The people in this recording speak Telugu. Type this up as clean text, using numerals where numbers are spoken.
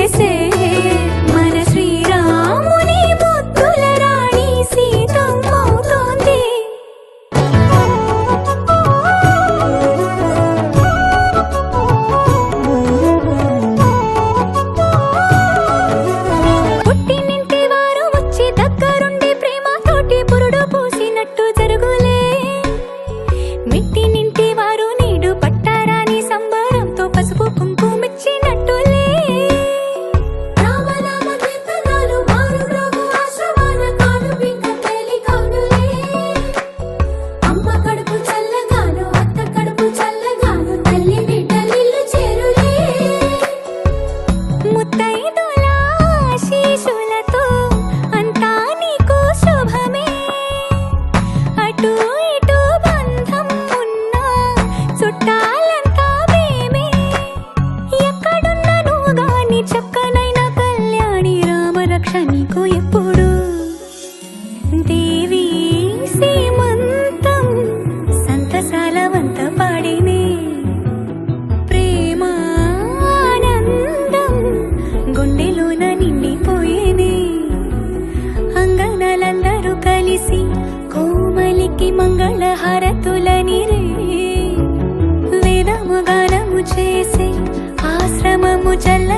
చేసే మన శ్రీరాముని ముద్దుల రాణి సీతమ్మవుతోంది. పుట్టినింటి వారు వచ్చి దగ్గరుండి ప్రేమతోటి పురుడు పూసినట్టు జరుగులే. మెట్టినింటి వారు నీడు పట్టారాని సంబరంతో పసుపు కుంకుమిచ్చినట్టులే. రామనామ కీర్తనాలు మారు రోగు ఆశ్రమాన కాను పింక తేలి కానులే. అమ్మ కడుపు చల్లగాను అత్త కడుపు చల్లగాను తల్లి బిడ్డలిల్లు చేరులే. ముత్తైదుల ఆశీస్సులతో అంతా నీకు శుభమే. అటు ఇటు బంధం ఉన్నా చుట్టాలంతా మేమే. ఎక్కడున్న నువ్వు గాని చక్కనైన కళ్యాణి రామరక్ష నీకు ఎప్పుడు. దేవి సీమంతం సంతసాల వంత పాడినే. ప్రేమ ఆనందం గుండెలోన నిండిపోయేనే. అంగనలందరూ కలిసి కోమలికి మంగళహారతులనిరే. వేదము గానము చేసే ఆశ్రమము చల్ల